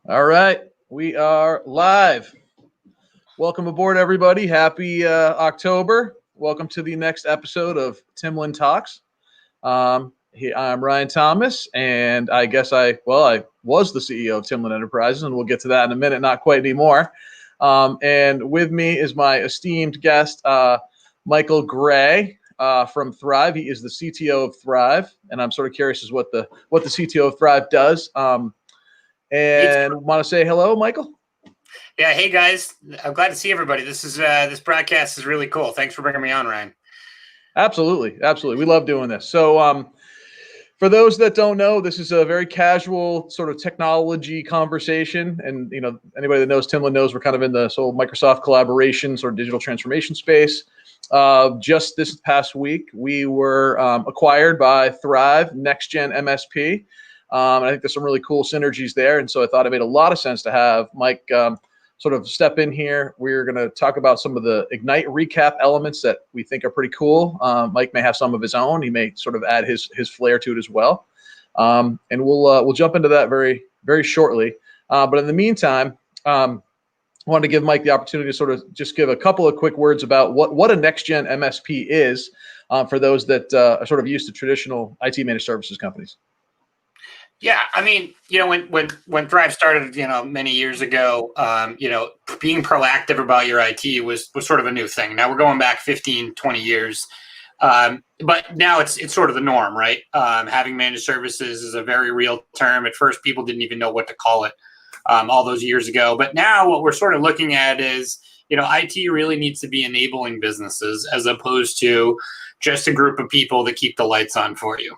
All right, we are live. Welcome aboard, everybody. Happy October. Welcome to the next episode of Timlin Talks. I'm Ryan Thomas, and I guess I was the CEO of Timlin Enterprises, and we'll get to that in a minute, not quite anymore. And with me is my esteemed guest, Michael Gray from Thrive. He is the CTO of Thrive, and I'm sort of curious as what the CTO of Thrive does. And want to say hello, Michael? Yeah, hey guys, I'm glad to see everybody. This broadcast is really cool. Thanks for bringing me on, Ryan. Absolutely. We love doing this. So for those that don't know, this is a very casual sort of technology conversation. And, anybody that knows Timlin knows we're kind of in the sort of Microsoft collaborations or digital transformation space. Just this past week, we were acquired by Thrive, Next Gen MSP. I think there's some really cool synergies there. And so I thought it made a lot of sense to have Mike sort of step in here. We're going to talk about some of the Ignite recap elements that we think are pretty cool. Mike may have some of his own. He may sort of add his flair to it as well. And we'll jump into that very, very shortly. But in the meantime, I wanted to give Mike the opportunity to sort of just give a couple of quick words about what a next-gen MSP is for those that are sort of used to traditional IT managed services companies. Yeah, I mean, when Thrive started, many years ago, being proactive about your IT was sort of a new thing. Now we're going back 15, 20 years. But now it's sort of the norm, right? Having managed services is a very real term. At first, people didn't even know what to call it all those years ago. But now what we're sort of looking at is, IT really needs to be enabling businesses as opposed to just a group of people that keep the lights on for you.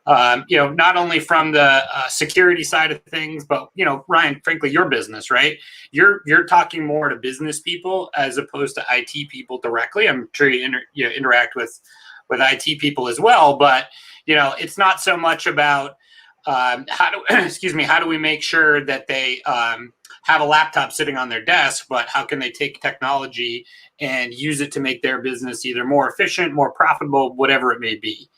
Not only from the security side of things, but, Ryan, frankly, your business, right? You're talking more to business people as opposed to IT people directly. I'm sure you interact with IT people as well, but, it's not so much about how do we make sure that they have a laptop sitting on their desk, but how can they take technology and use it to make their business either more efficient, more profitable, whatever it may be.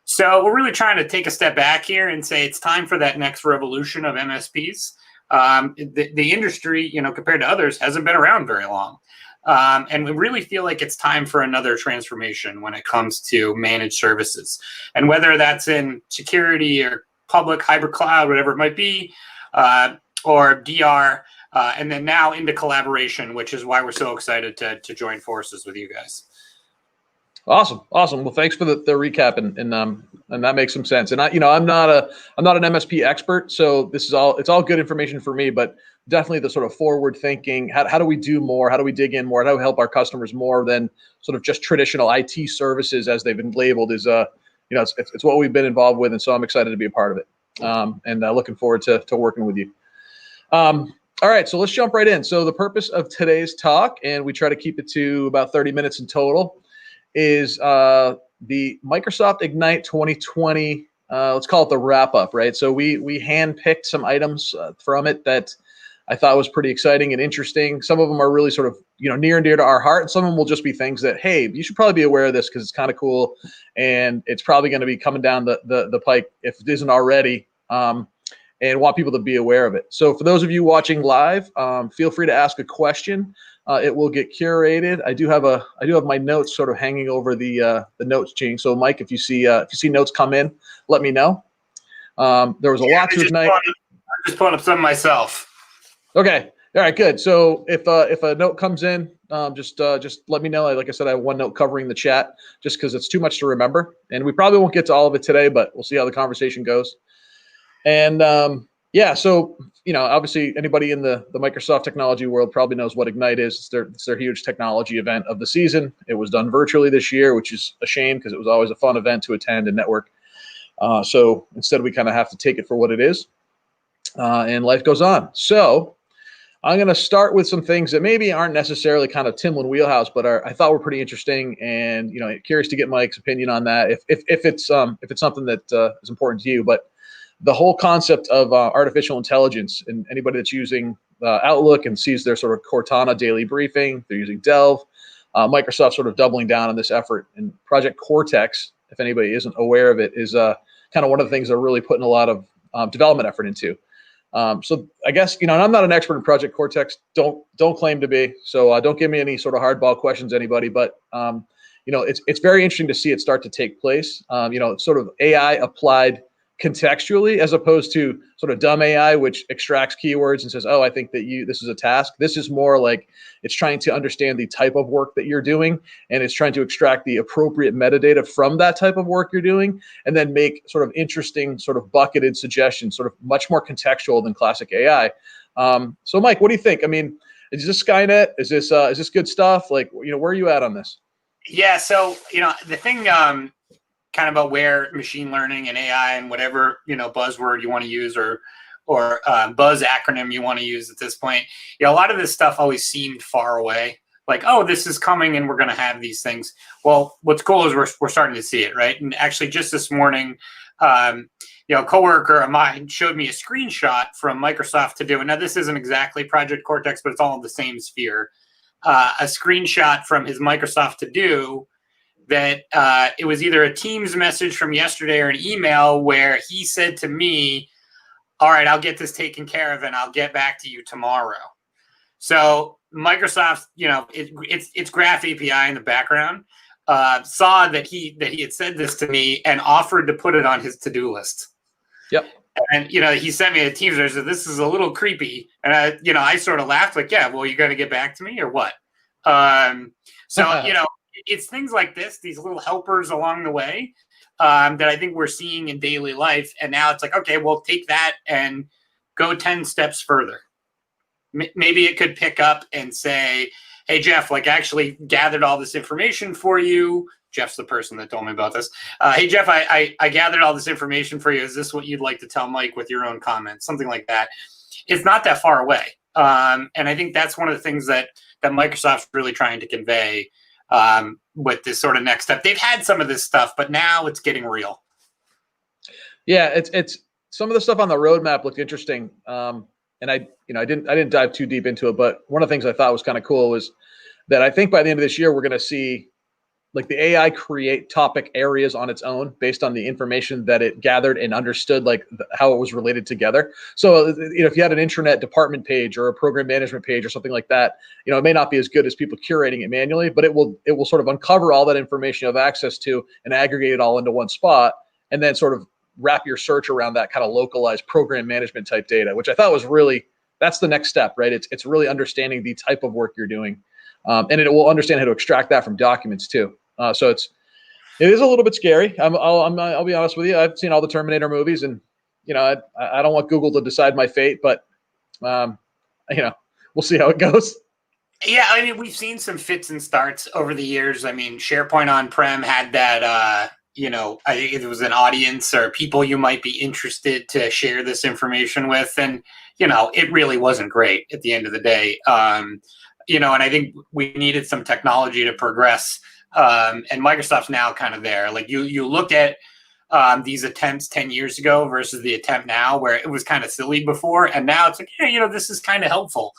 So we're really trying to take a step back here and say it's time for that next revolution of MSPs. The industry, compared to others, hasn't been around very long. And we really feel like it's time for another transformation when it comes to managed services. And whether that's in security or public hybrid cloud, whatever it might be, or DR, and then now into collaboration, which is why we're so excited to join forces with you guys. Awesome. Well, thanks for the recap, and that makes some sense. And I'm not an MSP expert, so it's all good information for me. But definitely the sort of forward thinking. How do we do more? How do we dig in more? How do we help our customers more than sort of just traditional IT services as they've been labeled? It's what we've been involved with, and so I'm excited to be a part of it. And looking forward to working with you. All right, so let's jump right in. So the purpose of today's talk, and we try to keep it to about 30 minutes in total, is the Microsoft Ignite 2020, let's call it the wrap up, right? So we handpicked some items from it that I thought was pretty exciting and interesting. Some of them are really sort of, near and dear to our heart. And some of them will just be things that, hey, you should probably be aware of this because it's kind of cool. And it's probably going to be coming down the pike if it isn't already, and want people to be aware of it. So for those of you watching live, feel free to ask a question. It will get curated. I do have my notes sort of hanging over the notes chain. So Mike, if you see notes come in, let me know. There was a lot to Ignite. I'm just pulling up some myself. Okay. All right. Good. So if a note comes in, just let me know. Like I said, I have one note covering the chat just because it's too much to remember, and we probably won't get to all of it today, but we'll see how the conversation goes. And yeah, so obviously anybody in the Microsoft technology world probably knows what Ignite is. It's their huge technology event of the season. It was done virtually this year, which is a shame because it was always a fun event to attend and network. So instead, we kind of have to take it for what it is, and life goes on. So I'm going to start with some things that maybe aren't necessarily kind of Timlin wheelhouse, but I thought were pretty interesting, and curious to get Mike's opinion on that if it's something that is important to you, but. The whole concept of artificial intelligence, and anybody that's using Outlook and sees their sort of Cortana daily briefing, they're using Delve. Microsoft sort of doubling down on this effort. And Project Cortex, if anybody isn't aware of it, is kind of one of the things they're really putting a lot of development effort into. So I guess, and I'm not an expert in Project Cortex. Don't claim to be. So don't give me any sort of hardball questions, anybody. But it's very interesting to see it start to take place. Sort of AI applied contextually, as opposed to sort of dumb AI, which extracts keywords and says, "Oh, I think that this is a task." This is more like it's trying to understand the type of work that you're doing, and it's trying to extract the appropriate metadata from that type of work you're doing, and then make sort of interesting, sort of bucketed suggestions, sort of much more contextual than classic AI. So, Mike, what do you think? I mean, is this Skynet? Is this good stuff? Like, where are you at on this? Yeah. So, the thing kind of about where machine learning and AI and whatever, buzzword you want to use or buzz acronym you want to use at this point, a lot of this stuff always seemed far away. Like, oh, this is coming and we're going to have these things. Well, what's cool is we're starting to see it, right? And actually just this morning, a coworker of mine showed me a screenshot from Microsoft To Do. And now this isn't exactly Project Cortex, but it's all in the same sphere. A screenshot from his Microsoft To Do that it was either a Teams message from yesterday or an email where he said to me, "All right, I'll get this taken care of and I'll get back to you tomorrow." So Microsoft, its Graph API in the background saw that he had said this to me and offered to put it on his to-do list. Yep. And he sent me a Teams message. Said, "This is a little creepy," and I sort of laughed, like, "Yeah, well, you're going to get back to me or what?" It's things like this, these little helpers along the way that I think we're seeing in daily life. And now it's like, okay, well, take that and go 10 steps further. Maybe it could pick up and say, "Hey, Jeff, like I actually gathered all this information for you." Jeff's the person that told me about this. "Hey, Jeff, I gathered all this information for you. Is this what you'd like to tell Mike with your own comments?" Something like that. It's not that far away. And I think that's one of the things that Microsoft's really trying to convey with this sort of next step. They've had some of this stuff, but now it's getting real. Yeah, it's some of the stuff on the roadmap looked interesting. And I didn't dive too deep into it, but one of the things I thought was kind of cool was that I think by the end of this year, we're going to see like the AI create topic areas on its own based on the information that it gathered and understood, like how it was related together. So, if you had an intranet department page or a program management page or something like that, it may not be as good as people curating it manually, but it will sort of uncover all that information you have access to and aggregate it all into one spot, and then sort of wrap your search around that kind of localized program management type data, which I thought was that's the next step, right? It's really understanding the type of work you're doing, and it will understand how to extract that from documents too. So it is a little bit scary. I'll be honest with you. I've seen all the Terminator movies, and I don't want Google to decide my fate, but we'll see how it goes. Yeah, I mean, we've seen some fits and starts over the years. I mean, SharePoint on-prem had that. I think it was an audience or people you might be interested to share this information with, and it really wasn't great at the end of the day. And I think we needed some technology to progress. And Microsoft's now kind of there. Like you look at these attempts 10 years ago versus the attempt now, where it was kind of silly before, and now it's like, yeah, this is kind of helpful.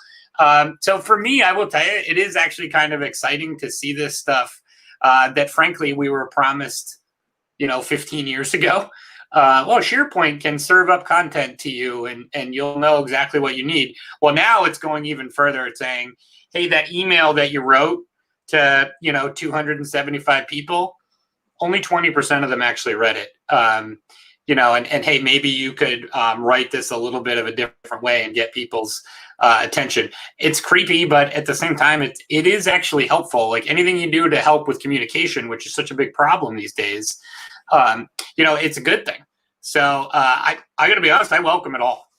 So for me, I will tell you, it is actually kind of exciting to see this stuff that, frankly, we were promised, 15 years ago. SharePoint can serve up content to you, and you'll know exactly what you need. Well, now it's going even further. It's saying, hey, that email that you wrote to 275 people, only 20% of them actually read it. And hey, maybe you could write this a little bit of a different way and get people's attention. It's creepy, but at the same time, it is actually helpful. Like anything you do to help with communication, which is such a big problem these days, it's a good thing. So I got to be honest, I welcome it all.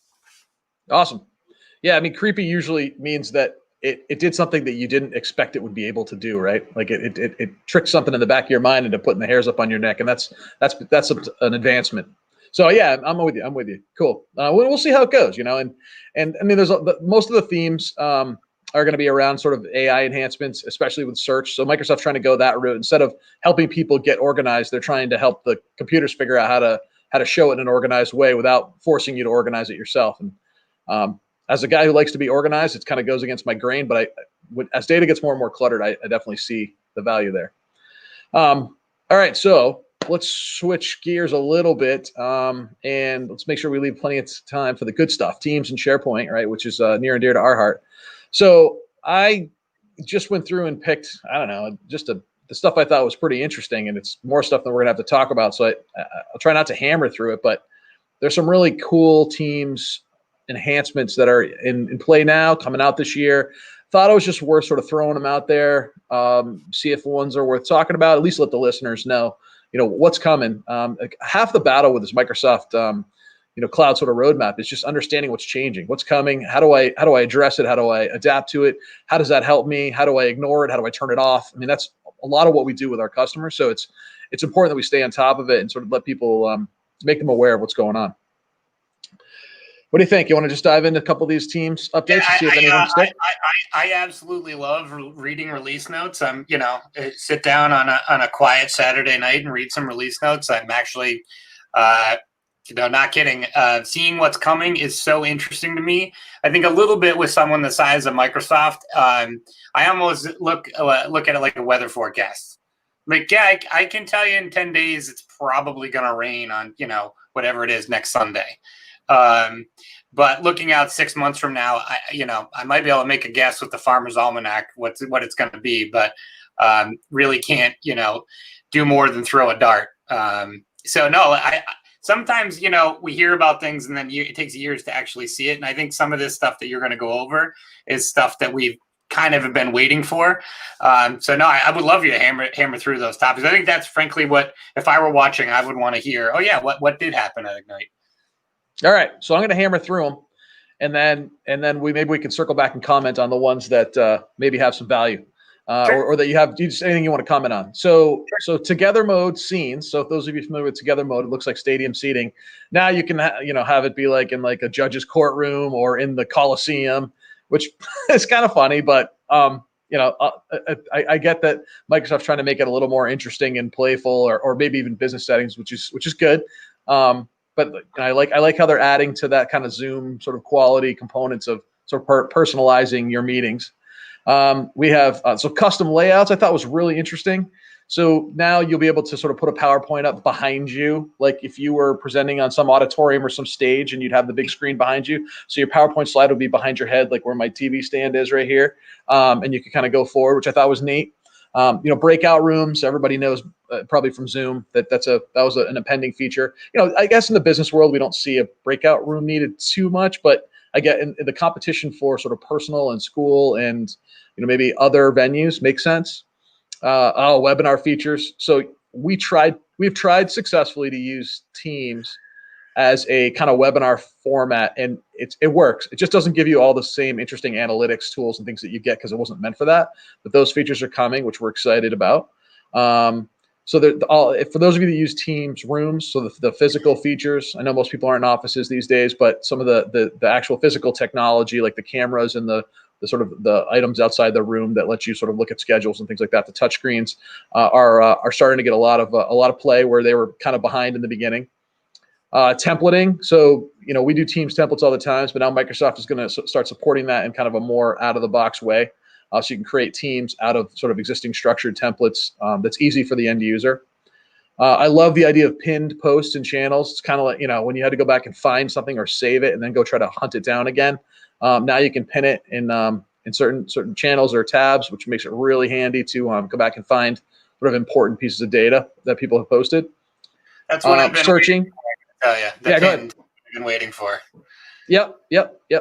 Awesome. Yeah, I mean, creepy usually means that it did something that you didn't expect it would be able to do, right? Like it tricked something in the back of your mind into putting the hairs up on your neck, and that's an advancement. So yeah, I'm with you. Cool. We'll see how it goes, and I mean, there's most of the themes are going to be around sort of AI enhancements, especially with search. So Microsoft's trying to go that route. Instead of helping people get organized, they're trying to help the computers figure out how to show it in an organized way without forcing you to organize it yourself. And as a guy who likes to be organized, it kind of goes against my grain, but as data gets more and more cluttered, I definitely see the value there. All right, so let's switch gears a little bit, and let's make sure we leave plenty of time for the good stuff, Teams and SharePoint, right, which is near and dear to our heart. So I just went through and picked, I don't know, the stuff I thought was pretty interesting, and it's more stuff that we're gonna have to talk about. So I'll try not to hammer through it, but there's some really cool Teams enhancements that are in play now, coming out this year. Thought it was just worth sort of throwing them out there, see if ones are worth talking about. At least let the listeners know, what's coming. Like half the battle with this Microsoft, cloud sort of roadmap is just understanding what's changing, what's coming. How do I address it? How do I adapt to it? How does that help me? How do I ignore it? How do I turn it off? I mean, that's a lot of what we do with our customers. So it's important that we stay on top of it and sort of let people make them aware of what's going on. What do you think? You want to just dive into a couple of these Teams updates and see if anyone sticks? I absolutely love reading release notes. I'm, sit down on a quiet Saturday night and read some release notes. I'm actually, not kidding. Seeing what's coming is so interesting to me. I think a little bit with someone the size of Microsoft, I almost look at it like a weather forecast. Like, yeah, I can tell you in 10 days it's probably going to rain on, whatever it is next Sunday. But looking out 6 months from now, I might be able to make a guess with the Farmer's Almanac what it's going to be, but really can't, do more than throw a dart. So no, sometimes, we hear about things and then it takes years to actually see it. And I think some of this stuff that you're going to go over is stuff that we've kind of been waiting for. So no, I would love you to hammer through those topics. I think that's frankly what, if I were watching, I would want to hear, oh yeah, what did happen at Ignite? All right, so I'm going to hammer through them, and then we can circle back and comment on the ones that maybe have some value, sure. or that you have just anything you want to comment on. So together mode scenes. So if those of you familiar with together mode, it looks like stadium seating. Now you can have it be like in like a judge's courtroom or in the Coliseum, which is kind of funny, but I get that Microsoft's trying to make it a little more interesting and playful, or maybe even business settings, which is good. But I like how they're adding to that kind of Zoom sort of quality components of sort of personalizing your meetings. We have so custom layouts. I thought was really interesting. So now you'll be able to sort of put a PowerPoint up behind you, like if you were presenting on some auditorium or some stage, and you'd have the big screen behind you. So your PowerPoint slide would be behind your head, like where my TV stand is right here, and you can kind of go forward, which I thought was neat. Breakout rooms. Everybody knows probably from Zoom that was an impending feature. I guess in the business world we don't see a breakout room needed too much, but I get in the competition for sort of personal and school and maybe other venues makes sense. Webinar features. So we've tried successfully to use Teams as a kind of webinar format, and it works. It just doesn't give you all the same interesting analytics tools and things that you get because it wasn't meant for that. But those features are coming, which we're excited about. So for those of you that use Teams rooms, so the physical features, I know most people aren't in offices these days, but some of the actual physical technology, like the cameras and the sort of the items outside the room that let you sort of look at schedules and things like that, the touch screens are starting to get a lot of play where they were kind of behind in the beginning. Templating. So, we do Teams templates all the time, but now Microsoft is going to start supporting that in kind of a more out of the box way. So you can create teams out of sort of existing structured templates that's easy for the end user. I love the idea of pinned posts and channels. It's kind of like, when you had to go back and find something or save it and then go try to hunt it down again. Now you can pin it in certain channels or tabs, which makes it really handy to go back and find sort of important pieces of data that people have posted. That's what I've been searching. Oh yeah, go ahead. I've been waiting for. Yep.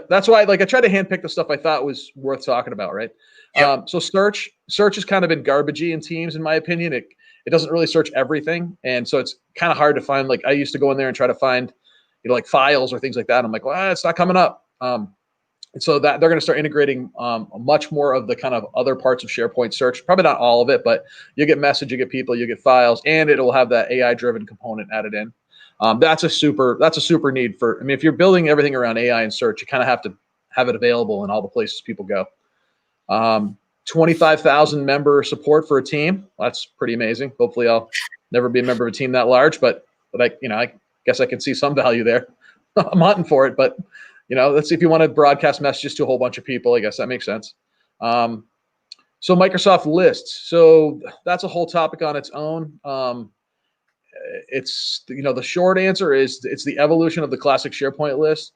That's why, I tried to handpick the stuff I thought was worth talking about, right? Yep. So search has kind of been garbagey in Teams, in my opinion. It doesn't really search everything, and so it's kind of hard to find. Like I used to go in there and try to find, like files or things like that. I'm like, well, it's not coming up. And so that they're going to start integrating much more of the kind of other parts of SharePoint search. Probably not all of it, but you get message, you get people, you get files, and it will have that AI-driven component added in. That's a super need for. I mean, if you're building everything around AI and search, you kind of have to have it available in all the places people go. 25,000 member support for a team. That's pretty amazing. Hopefully, I'll never be a member of a team that large, but I guess I can see some value there. I'm hunting for it, but. Let's see if you want to broadcast messages to a whole bunch of people. I guess that makes sense. So Microsoft lists. So that's a whole topic on its own. it's, the short answer is it's the evolution of the classic SharePoint list,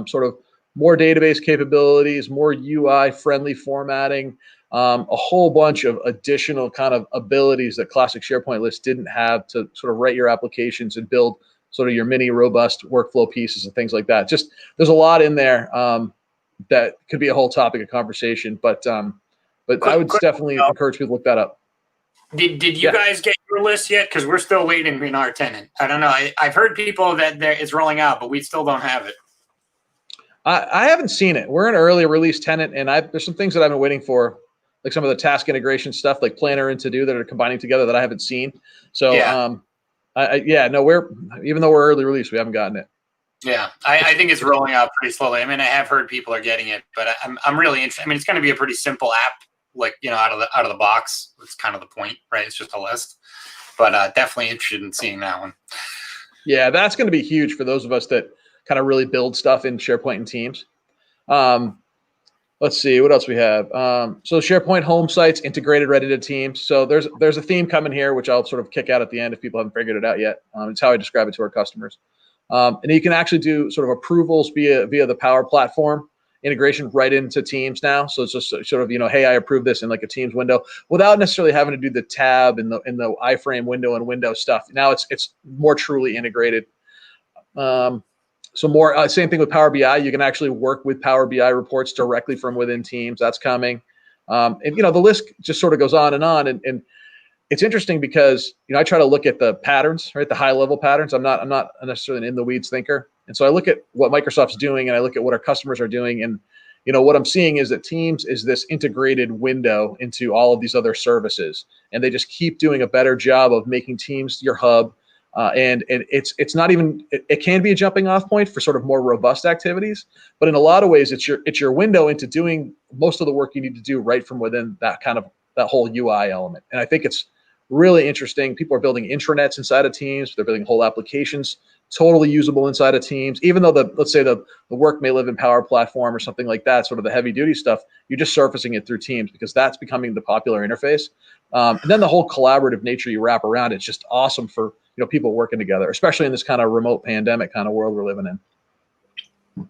sort of more database capabilities, more UI friendly formatting, a whole bunch of additional kind of abilities that classic SharePoint list didn't have to sort of write your applications and build sort of your mini robust workflow pieces and things like that. Just there's a lot in there that could be a whole topic of conversation, but I would definitely encourage people to look that up. Did you guys get your list yet? Because we're still waiting in our tenant. I don't know. I've heard people that it's rolling out, but we still don't have it. I haven't seen it. We're an early release tenant, and there's some things that I've been waiting for, like some of the task integration stuff, like Planner and To Do, that are combining together that I haven't seen. So we're, even though we're early release, we haven't gotten it. Yeah, I think it's rolling out pretty slowly. I mean, I have heard people are getting it, but I'm really interested. I mean, it's going to be a pretty simple app, like, out of the box. It's kind of the point, right? It's just a list, but definitely interested in seeing that one. Yeah, that's going to be huge for those of us that kind of really build stuff in SharePoint and Teams. Let's see what else we have. So SharePoint home sites integrated right into Teams. So there's a theme coming here, which I'll sort of kick out at the end if people haven't figured it out yet. It's how I describe it to our customers. And you can actually do sort of approvals via the Power Platform integration right into Teams now. So it's just sort of, hey, I approve this in like a Teams window without necessarily having to do the tab in the iframe window and window stuff. Now it's more truly integrated. So more same thing with Power BI. You can actually work with Power BI reports directly from within Teams. That's coming. And the list just sort of goes on. And it's interesting because, I try to look at the patterns, right? The high level patterns. I'm not necessarily an in the weeds thinker. And so I look at what Microsoft's doing and I look at what our customers are doing. And, what I'm seeing is that Teams is this integrated window into all of these other services. And they just keep doing a better job of making Teams your hub. And it's not even, it can be a jumping off point for sort of more robust activities, but in a lot of ways, it's your window into doing most of the work you need to do right from within that whole UI element. And I think it's really interesting. People are building intranets inside of Teams. They're building whole applications totally usable inside of Teams, even though let's say the work may live in Power Platform or something like that, sort of the heavy duty stuff, you're just surfacing it through Teams because that's becoming the popular interface. And then the whole collaborative nature you wrap around, it's just awesome for, people working together, especially in this kind of remote pandemic kind of world we're living in.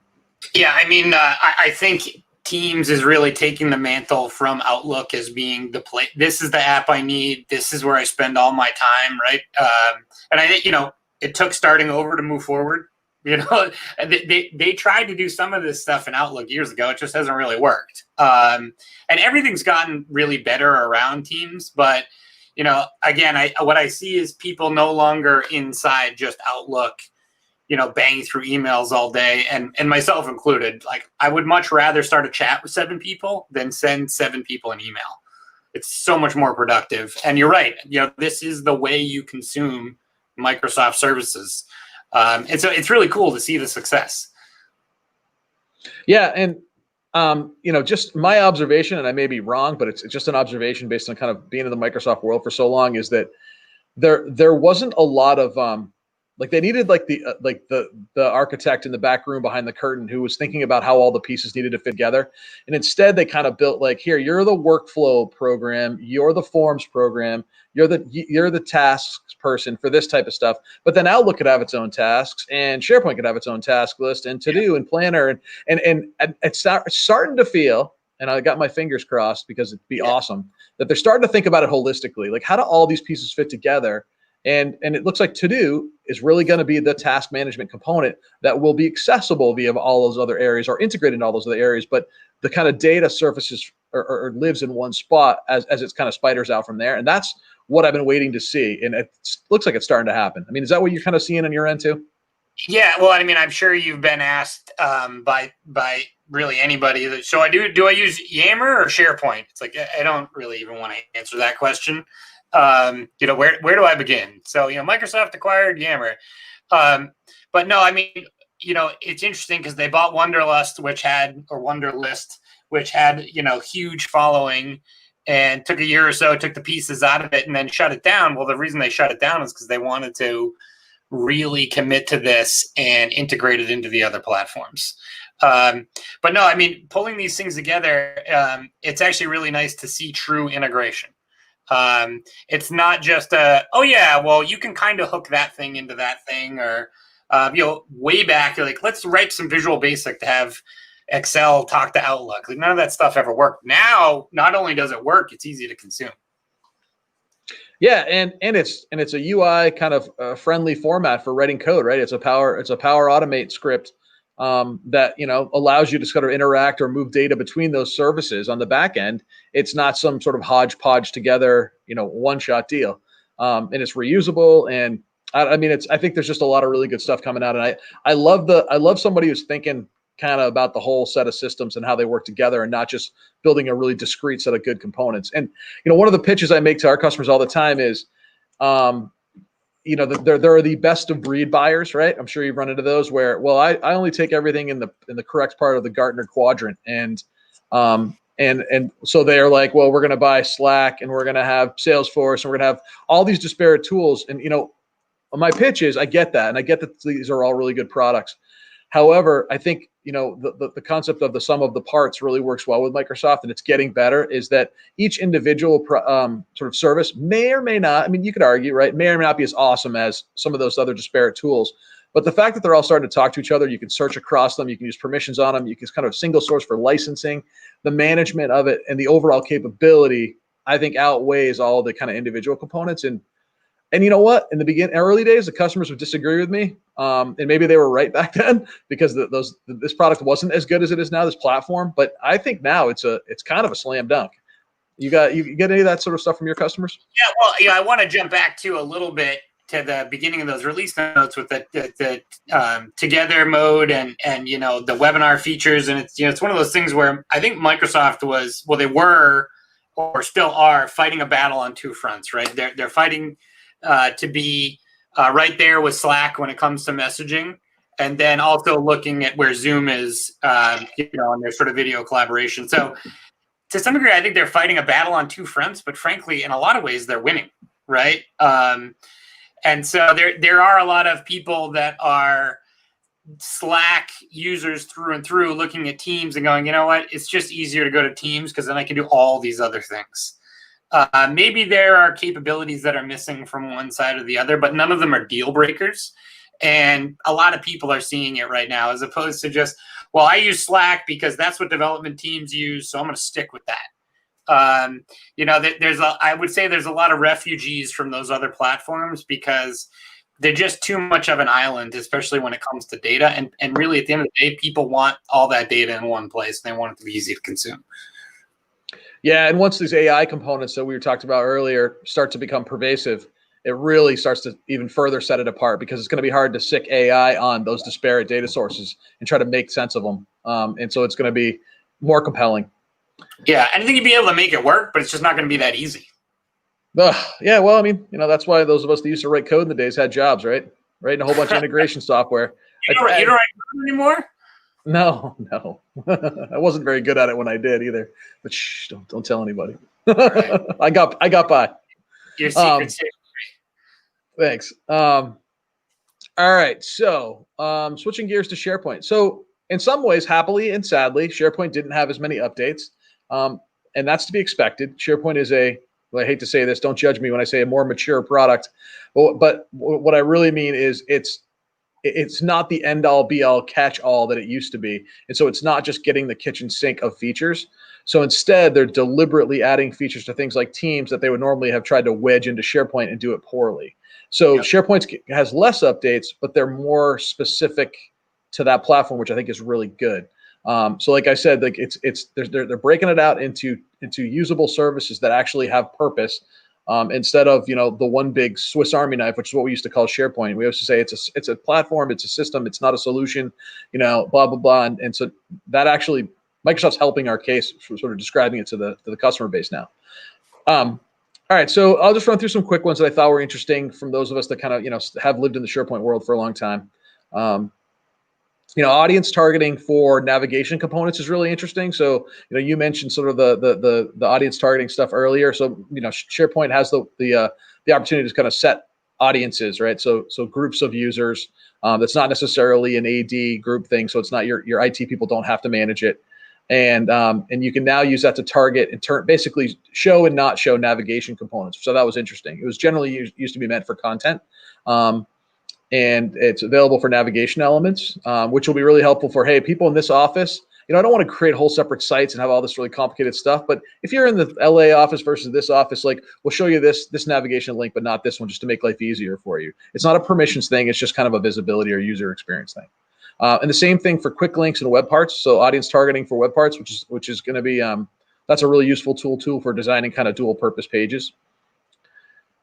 Yeah, I mean, I think Teams is really taking the mantle from Outlook as being the place. This is the app I need. This is where I spend all my time, right? And I think, it took starting over to move forward. They tried to do some of this stuff in Outlook years ago. It just hasn't really worked. And everything's gotten really better around Teams, but again, what I see is people no longer inside just Outlook, banging through emails all day, and myself included. Like, I would much rather start a chat with 7 people than send 7 people an email. It's so much more productive. And you're right. This is the way you consume Microsoft services. And so it's really cool to see the success. Yeah. And, just my observation, and I may be wrong, but it's just an observation based on kind of being in the Microsoft world for so long, is that there wasn't a lot of, they needed like the architect in the back room behind the curtain who was thinking about how all the pieces needed to fit together. And instead they kind of built like, here, you're the workflow program, you're the forms program, you're the tasks person for this type of stuff. But then Outlook could have its own tasks, and SharePoint could have its own task list, and To Do and Planner, and it's starting to feel, and I got my fingers crossed because it'd be awesome, that they're starting to think about it holistically. Like, how do all these pieces fit together? And it looks like To Do is really going to be the task management component that will be accessible via all those other areas or integrated in all those other areas. But the kind of data surfaces or lives in one spot as it's kind of spiders out from there. And that's what I've been waiting to see. And it looks like it's starting to happen. I mean, is that what you're kind of seeing on your end too? Yeah. Well, I mean, I'm sure you've been asked by really anybody. So do I use Yammer or SharePoint? It's like, I don't really even want to answer that question. Where do I begin? So, Microsoft acquired Yammer. But no, I mean, it's interesting because they bought Wunderlist, which had huge following, and took a year or so, took the pieces out of it and then shut it down. Well, the reason they shut it down is because they wanted to really commit to this and integrate it into the other platforms. But no, I mean, pulling these things together, it's actually really nice to see true integration. It's not just a, oh yeah, well, you can kind of hook that thing into that thing, or way back, you're like, let's write some Visual Basic to have Excel talk to Outlook. Like, none of that stuff ever worked. Now, not only does it work, it's easy to consume. Yeah, and it's a UI kind of friendly format for writing code, right? It's a Power Automate script that allows you to sort of interact or move data between those services on the back end. It's not some sort of hodgepodge together, one-shot deal, and it's reusable. And I think there's just a lot of really good stuff coming out, and I love somebody who's thinking kind of about the whole set of systems and how they work together, and not just building a really discrete set of good components. And one of the pitches I make to our customers all the time is, there are the best of breed buyers, right? I'm sure you've run into those where, well, I only take everything in the correct part of the Gartner quadrant, and so they're like, well, we're going to buy Slack, and we're going to have Salesforce, and we're going to have all these disparate tools. And my pitch is, I get that, and I get that these are all really good products. However, I think the concept of the sum of the parts really works well with Microsoft, and it's getting better. Is that each individual sort of service may or may not, you could argue, right, may or may not be as awesome as some of those other disparate tools. But the fact that they're all starting to talk to each other, you can search across them, you can use permissions on them, you can kind of single source for licensing, the management of it, and the overall capability, I think, outweighs all the kind of individual components. And you know what? In the early days, the customers would disagree with me, and maybe they were right back then, because this product wasn't as good as it is now, this platform. But I think now it's kind of a slam dunk. You get any of that sort of stuff from your customers? Yeah, well, I want to jump back to a little bit to the beginning of those release notes with the together mode and the webinar features, and it's one of those things where I think Microsoft they were or still are fighting a battle on two fronts, right? They're fighting to be right there with Slack when it comes to messaging, and then also looking at where Zoom is, and their sort of video collaboration. So to some degree, I think they're fighting a battle on two fronts, but frankly, in a lot of ways, they're winning, right? And so there are a lot of people that are Slack users through and through, looking at Teams and going, you know what, it's just easier to go to Teams because then I can do all these other things. Maybe there are capabilities that are missing from one side or the other, but none of them are deal breakers. And a lot of people are seeing it right now, as opposed to just, well, I use Slack because that's what development teams use, so I'm going to stick with that. I would say there's a lot of refugees from those other platforms because they're just too much of an island, especially when it comes to data. And really, at the end of the day, people want all that data in one place. And they want it to be easy to consume. Yeah, and once these AI components that we were talking about earlier start to become pervasive, it really starts to even further set it apart, because it's going to be hard to sick AI on those disparate data sources and try to make sense of them. And so it's going to be more compelling. Yeah, I think you'd be able to make it work, but it's just not going to be that easy. Yeah, well, that's why those of us that used to write code in the days had jobs, right? Writing a whole bunch of integration software. You don't write code anymore? No. I wasn't very good at it when I did either. But shh, don't tell anybody. Right. I got by. Your secret's safe. Thanks. All right. So switching gears to SharePoint. So in some ways, happily and sadly, SharePoint didn't have as many updates. And that's to be expected. SharePoint is I hate to say this, don't judge me when I say a more mature product. But what I really mean is it's not the end all be all catch all that it used to be. And so it's not just getting the kitchen sink of features. So instead, they're deliberately adding features to things like Teams that they would normally have tried to wedge into SharePoint and do it poorly. So yep. SharePoint has less updates, but they're more specific to that platform, which I think is really good. So like I said, like they're breaking it out into usable services that actually have purpose. Instead of the one big Swiss Army knife, which is what we used to call SharePoint. We used to say it's a platform, it's a system, it's not a solution, blah blah blah. And so that actually Microsoft's helping our case for sort of describing it to the customer base now. All right, so I'll just run through some quick ones that I thought were interesting from those of us that kind of have lived in the SharePoint world for a long time. Audience targeting for navigation components is really interesting. So, you mentioned sort of the audience targeting stuff earlier. So, SharePoint has the opportunity to kind of set audiences, right? So groups of users. That's not necessarily an AD group thing. So it's not your IT people don't have to manage it. And you can now use that to target and basically show and not show navigation components. So that was interesting. It was generally used to be meant for content. And it's available for navigation elements, which will be really helpful for, hey, people in this office, I don't want to create whole separate sites and have all this really complicated stuff. But if you're in the LA office versus this office, like, we'll show you this navigation link, but not this one, just to make life easier for you. It's not a permissions thing. It's just kind of a visibility or user experience thing. And the same thing for quick links and web parts. So audience targeting for web parts, which is going to be, that's a really useful tool for designing kind of dual purpose pages.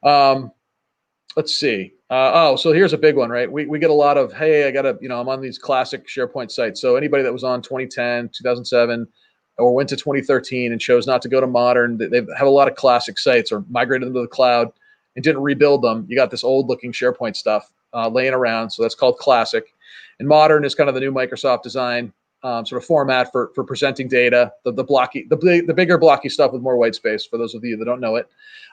Let's see. So here's a big one, right? We get a lot of, hey, I got to, I'm on these classic SharePoint sites. So anybody that was on 2010, 2007, or went to 2013 and chose not to go to modern, they have a lot of classic sites or migrated them to the cloud and didn't rebuild them. You got this old looking SharePoint stuff laying around. So that's called classic. And modern is kind of the new Microsoft design sort of format for presenting data, the bigger blocky stuff with more white space, for those of you that don't know it.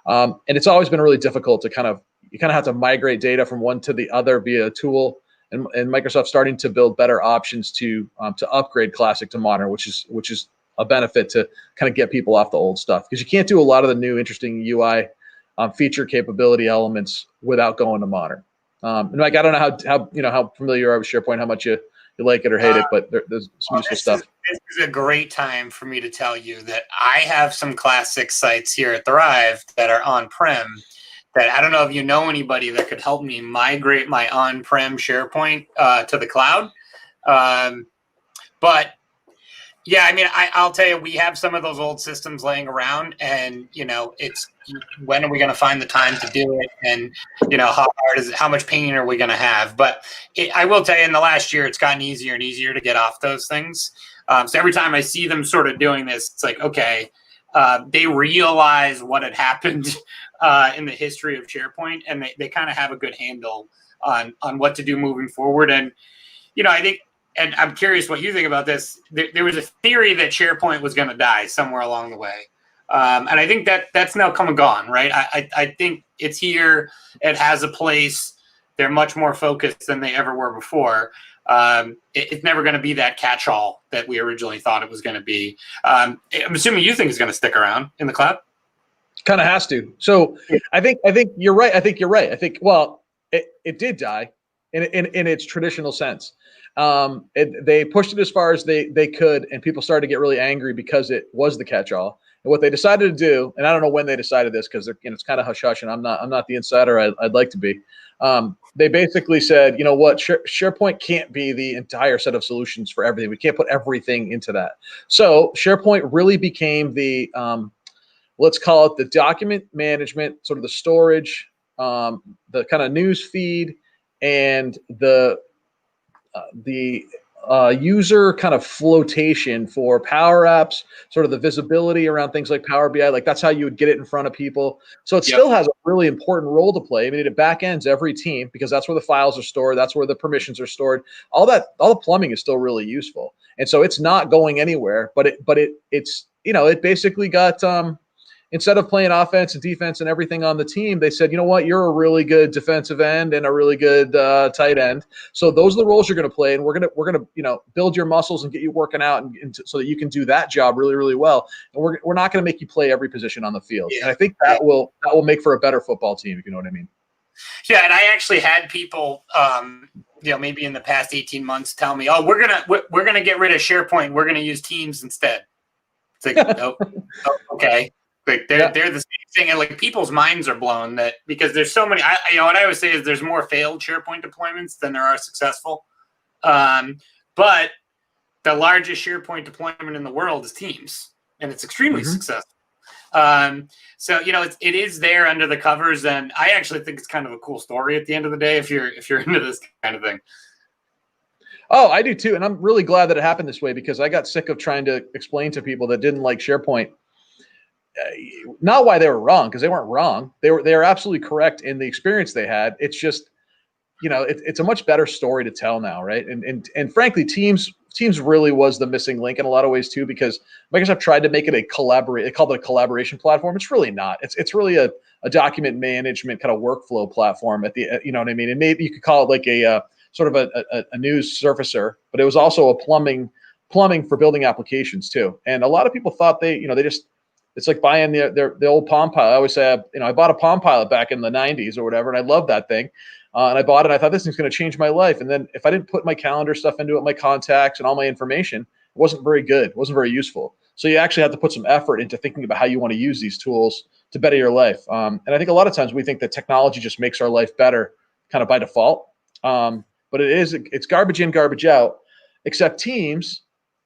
And it's always been really difficult to you kind of have to migrate data from one to the other via a tool. And Microsoft's starting to build better options to upgrade classic to modern, which is a benefit to kind of get people off the old stuff, because you can't do a lot of the new interesting UI feature capability elements without going to modern. And Mike, I don't know how familiar you are with SharePoint, how much you like it or hate it, but there's some useful stuff. This is a great time for me to tell you that I have some classic sites here at Thrive that are on-prem that I don't know if you know anybody that could help me migrate my on-prem SharePoint to the cloud. But yeah, I mean, I'll tell you, we have some of those old systems laying around, and it's when are we going to find the time to do it, and how hard is it, how much pain are we going to have? But I will tell you, in the last year, it's gotten easier and easier to get off those things. So every time I see them sort of doing this, it's like, okay, they realize what had happened in the history of SharePoint, and they kind of have a good handle on what to do moving forward. And I think. And I'm curious what you think about this. There was a theory that SharePoint was going to die somewhere along the way. And I think that's now come and gone, right? I think it's here. It has a place. They're much more focused than they ever were before. It's never going to be that catch-all that we originally thought it was going to be. I'm assuming you think it's going to stick around in the cloud? Kind of has to. So I think you're right. I think, well, it did die in its traditional sense. They pushed it as far as they could, and people started to get really angry because it was the catch-all. And what they decided to do, and I don't know when they decided this, because it's kind of hush-hush, and I'm not the insider I'd like to be. They basically said, you know what, SharePoint can't be the entire set of solutions for everything. We can't put everything into that. So SharePoint really became the let's call it the document management, sort of the storage, the kind of news feed, and the user kind of flotation for Power Apps, sort of the visibility around things like Power BI. Like, that's how you would get it in front of people. So it still has a really important role to play. I mean, it back ends every team, because that's where the files are stored. That's where the permissions are stored. All the plumbing is still really useful. And so it's not going anywhere, but it's it basically got, instead of playing offense and defense and everything on the team, they said, you know what, you're a really good defensive end and a really good tight end. So those are the roles you're going to play, and we're gonna build your muscles and get you working out, and so that you can do that job really, really well. And we're not going to make you play every position on the field. Yeah. And I think that will make for a better football team, if you know what I mean. Yeah, and I actually had people, maybe in the past 18 months, tell me, "Oh, we're gonna get rid of SharePoint. We're gonna use Teams instead." It's like, oh, okay. Like they're the same thing, and like people's minds are blown that, because there's so many. What I always say is there's more failed SharePoint deployments than there are successful. But the largest SharePoint deployment in the world is Teams, and it's extremely successful. So it is there under the covers, and I actually think it's kind of a cool story at the end of the day if you're into this kind of thing. Oh, I do too, and I'm really glad that it happened this way, because I got sick of trying to explain to people that didn't like SharePoint. Not why they were wrong, because they weren't wrong. They were absolutely correct in the experience they had. It's just, it's a much better story to tell now, right? And frankly, Teams really was the missing link in a lot of ways too, because Microsoft tried to make it they called it a collaboration platform. It's really not. It's really a document management kind of workflow platform at the, you know what I mean? And maybe you could call it like a sort of a news surfacer, but it was also a plumbing plumbing for building applications too. And a lot of people thought it's like buying the old Palm Pilot. I always say, I bought a Palm Pilot back in the 90s or whatever, and I loved that thing. And I bought it, and I thought this thing's going to change my life. And then if I didn't put my calendar stuff into it, my contacts and all my information, it wasn't very good. It wasn't very useful. So you actually have to put some effort into thinking about how you want to use these tools to better your life. And I think a lot of times we think that technology just makes our life better kind of by default. But it's garbage in, garbage out, except Teams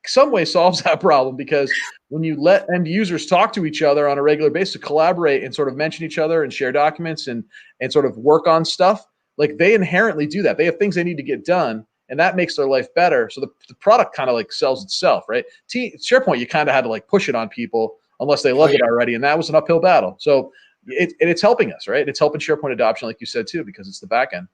some way solves that problem, because when you let end users talk to each other on a regular basis, collaborate and sort of mention each other and share documents and sort of work on stuff, like they inherently do that. They have things they need to get done, and that makes their life better. So the product kind of like sells itself, right? SharePoint, you kind of had to like push it on people unless they loved it already, and that was an uphill battle. So it's helping us, right? It's helping SharePoint adoption, like you said too, because it's the back end.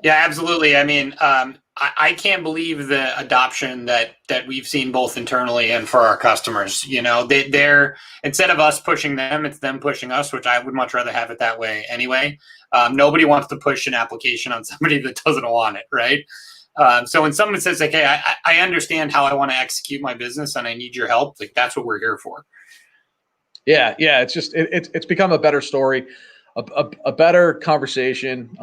Yeah, absolutely. I mean, I can't believe the adoption that we've seen both internally and for our customers. They're instead of us pushing them, it's them pushing us, which I would much rather have it that way anyway. Nobody wants to push an application on somebody that doesn't want it, right? So when someone says like, "Hey, I understand how I want to execute my business and I need your help," like that's what we're here for. Yeah. It's just it's become a better story, a better conversation.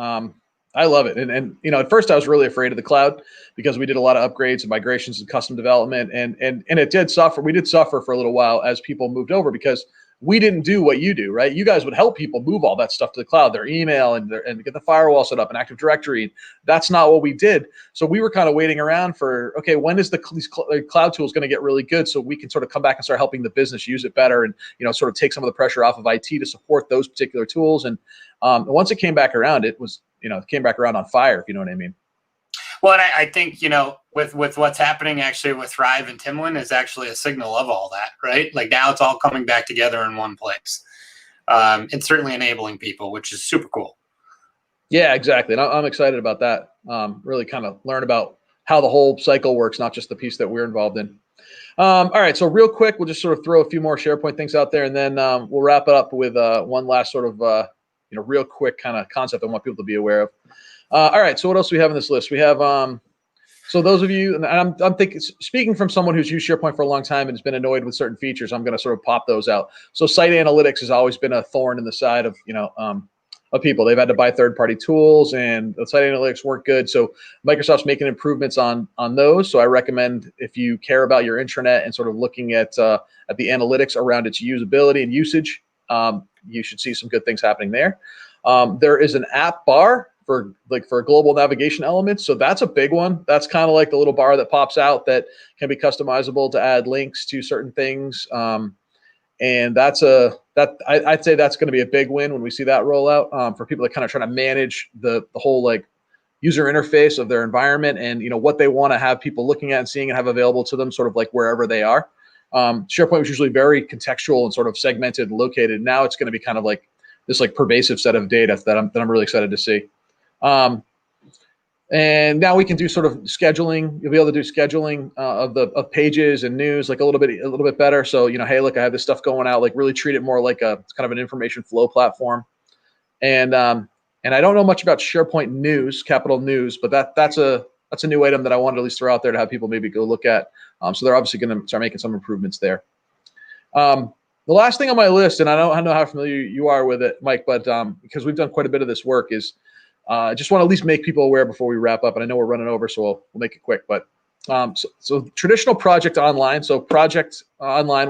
I love it. And at first I was really afraid of the cloud because we did a lot of upgrades and migrations and custom development, and it did suffer. We did suffer for a little while as people moved over, because we didn't do what you do, right? You guys would help people move all that stuff to the cloud, their email and get the firewall set up and Active Directory. That's not what we did. So we were kind of waiting around for, okay, when is these cloud tools going to get really good so we can sort of come back and start helping the business use it better and, sort of take some of the pressure off of IT to support those particular tools. And once it came back around, it was, it came back around on fire, if you know what I mean. Well, and I think, with what's happening actually with Thrive and Timlin is actually a signal of all that, right? Like now it's all coming back together in one place. It's certainly enabling people, which is super cool. Yeah, exactly. And I'm excited about that. Really kind of learn about how the whole cycle works, not just the piece that we're involved in. All right. So real quick, we'll just sort of throw a few more SharePoint things out there, and then we'll wrap it up with one last sort of, real quick kind of concept I want people to be aware of. All right. So what else do we have on this list? We have, so those of you, and I'm thinking, speaking from someone who's used SharePoint for a long time and has been annoyed with certain features, I'm going to sort of pop those out. So site analytics has always been a thorn in the side of, of people. They've had to buy third-party tools, and the site analytics weren't good. So Microsoft's making improvements on those. So I recommend, if you care about your intranet and sort of looking at the analytics around its usability and usage, you should see some good things happening there. There is an app bar for global navigation elements. So that's a big one. That's kind of like the little bar that pops out that can be customizable to add links to certain things. And I'd say that's going to be a big win when we see that roll out, for people that kind of trying to manage the whole like user interface of their environment and, what they want to have people looking at and seeing and have available to them sort of like wherever they are. SharePoint was usually very contextual and sort of segmented and located. Now it's going to be kind of like this like pervasive set of data that I'm really excited to see. And now we can do sort of scheduling. You'll be able to do scheduling of pages and news like a little bit better. So, hey, look, I have this stuff going out, like really treat it more like it's kind of an information flow platform. And I don't know much about SharePoint News, capital News, but that's a new item that I wanted to at least throw out there to have people maybe go look at. So they're obviously going to start making some improvements there. The last thing on my list, and I don't know how familiar you are with it, Mike, but because we've done quite a bit of this work, is I just want to at least make people aware before we wrap up. And I know we're running over, so we'll make it quick. But so traditional Project Online. So Project Online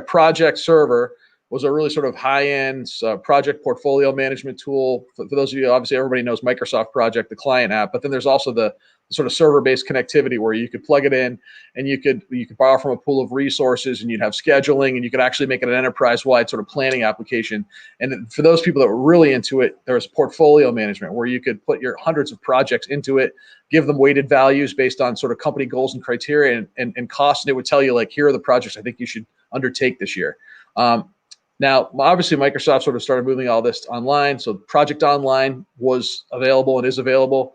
Project Server was a really sort of high-end project portfolio management tool. For those of you, obviously everybody knows Microsoft Project, the client app, but then there's also the sort of server-based connectivity where you could plug it in and you could borrow from a pool of resources, and you'd have scheduling, and you could actually make it an enterprise-wide sort of planning application. And for those people that were really into it, there was portfolio management where you could put your hundreds of projects into it, give them weighted values based on sort of company goals and criteria and costs, and it would tell you like, here are the projects I think you should undertake this year. Now, obviously, Microsoft sort of started moving all this online. So Project Online was available and is available,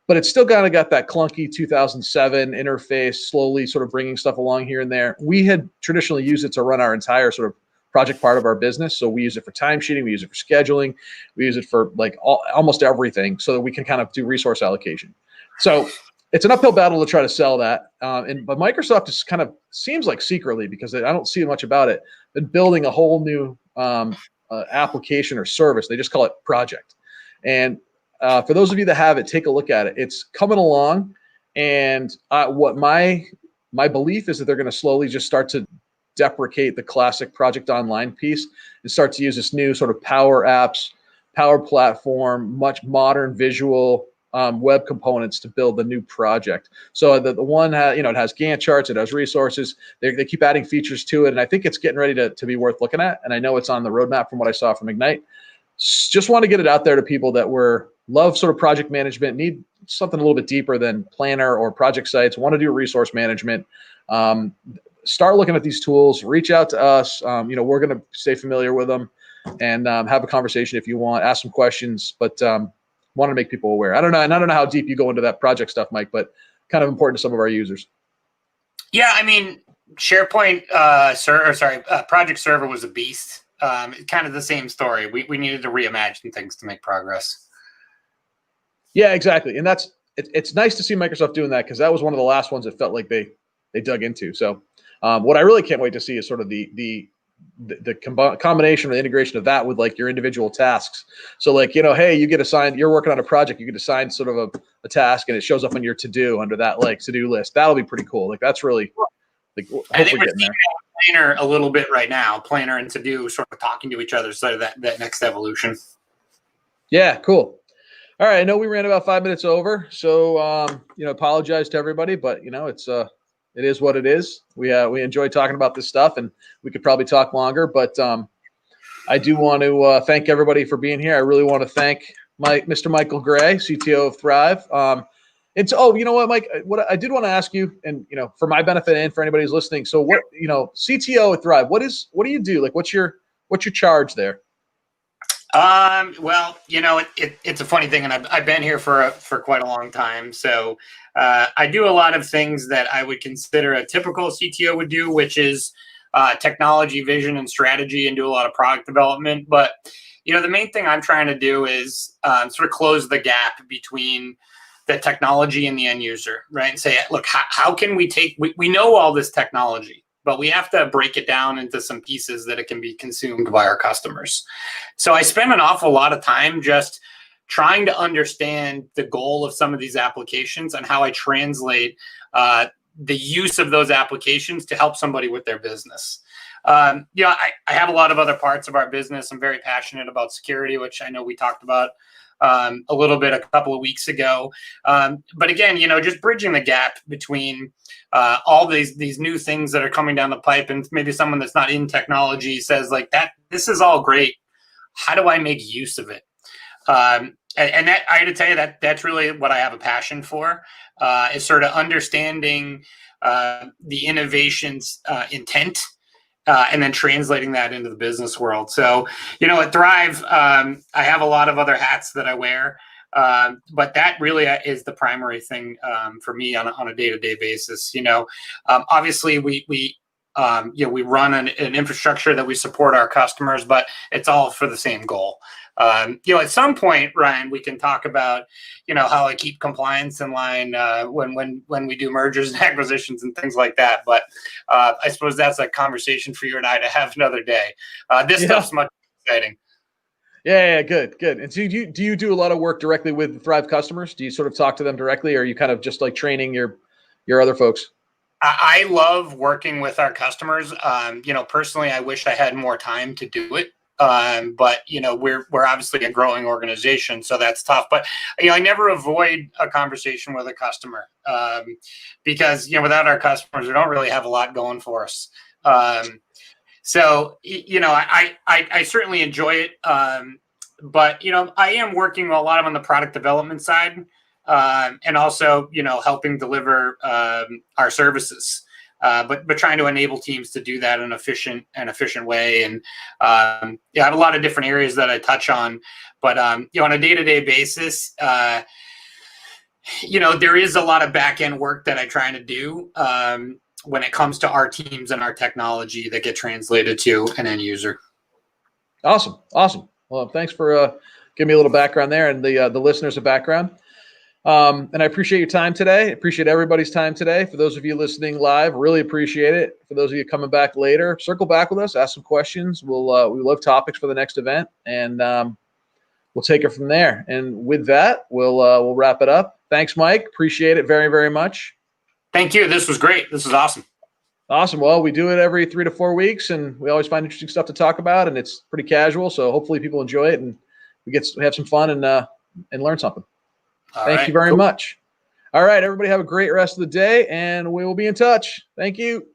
but it's still kind of got that clunky 2007 interface, slowly sort of bringing stuff along here and there. We had traditionally used it to run our entire sort of project part of our business. So we use it for timesheeting, we use it for scheduling, we use it for like almost everything so that we can kind of do resource allocation. So it's an uphill battle to try to sell that. But Microsoft just kind of seems like secretly, because I don't see much about it, been building a whole new application or service. They just call it Project. And for those of you that have it, take a look at it. It's coming along. And what my belief is that they're going to slowly just start to deprecate the classic Project Online piece and start to use this new sort of Power Apps, Power Platform, much modern visual web components to build the new project. So the one it has Gantt charts, it has resources. They keep adding features to it, and I think it's getting ready to be worth looking at. And I know it's on the roadmap from what I saw from Ignite. Just want to get it out there to people that love sort of project management, need something a little bit deeper than Planner or project sites, want to do resource management. Start looking at these tools. Reach out to us. We're going to stay familiar with them and have a conversation if you want. Ask some questions, but want to make people aware. I don't know how deep you go into that project stuff, Mike, but kind of important to some of our users. Yeah, I mean, SharePoint Project Server was a beast. Kind of the same story. We needed to reimagine things to make progress. Yeah, exactly. And it's nice to see Microsoft doing that, because that was one of the last ones that felt like they dug into. So what I really can't wait to see is sort of the combination or the integration of that with like your individual tasks. So like, hey, you get assigned, you're working on a project, you get assigned sort of a task, and it shows up on your to-do under that like to-do list. That'll be pretty cool. Like that's really like hopefully getting there. Planner a little bit right now, Planner and to-do sort of talking to each other. So that next evolution. Yeah, cool. All right, I know we ran about 5 minutes over, so apologize to everybody, but it is what it is. We enjoy talking about this stuff, and we could probably talk longer, but I do want to thank everybody for being here. I really want to thank Mr. Michael Gray, CTO of Thrive. You know what, Mike? What I did want to ask you, and for my benefit and for anybody who's listening. So what CTO at Thrive? What do you do? Like, what's your charge there? Well, it's a funny thing, and I've been here for quite a long time. So I do a lot of things that I would consider a typical CTO would do, which is technology, vision, and strategy, and do a lot of product development. But the main thing I'm trying to do is sort of close the gap between the technology and the end user, right? And say, look, how can we know all this technology, but we have to break it down into some pieces that it can be consumed by our customers. So I spend an awful lot of time just trying to understand the goal of some of these applications and how I translate the use of those applications to help somebody with their business. I have a lot of other parts of our business. I'm very passionate about security, which I know we talked about a little bit a couple of weeks ago. But again, just bridging the gap between all these new things that are coming down the pipe, and maybe someone that's not in technology says like that, this is all great. How do I make use of it? And that I had to tell you that's really what I have a passion for, is sort of understanding the innovation's intent. And then translating that into the business world. So, at Thrive, I have a lot of other hats that I wear, but that really is the primary thing for me on a day-to-day basis. Obviously we run an infrastructure that we support our customers, but it's all for the same goal. At some point, Ryan, we can talk about, how I keep compliance in line when we do mergers and acquisitions and things like that. But I suppose that's a conversation for you and I to have another day. This stuff's much exciting. Yeah, good. And so do you do a lot of work directly with Thrive customers? Do you sort of talk to them directly, or are you kind of just like training your other folks? I love working with our customers. Personally, I wish I had more time to do it. But we're obviously a growing organization, so that's tough. But I never avoid a conversation with a customer because without our customers, we don't really have a lot going for us. So I certainly enjoy it. But I am working a lot on the product development side, and also helping deliver our services. But trying to enable teams to do that in an efficient way. And I have a lot of different areas that I touch on, but on a day-to-day basis, there is a lot of back-end work that I try to do when it comes to our teams and our technology that get translated to an end user. Awesome. Well, thanks for giving me a little background there, and the listeners a background. And I appreciate your time today. Appreciate everybody's time today. For those of you listening live, really appreciate it. For those of you coming back later, circle back with us, ask some questions. We love topics for the next event, and we'll take it from there. And with that, we'll wrap it up. Thanks, Mike. Appreciate it very, very much. Thank you. This was great. This is awesome. Awesome. Well, we do it every 3 to 4 weeks, and we always find interesting stuff to talk about, and it's pretty casual. So hopefully people enjoy it, and we have some fun and learn something. Thank you very much. All right, everybody have a great rest of the day, and we will be in touch. Thank you.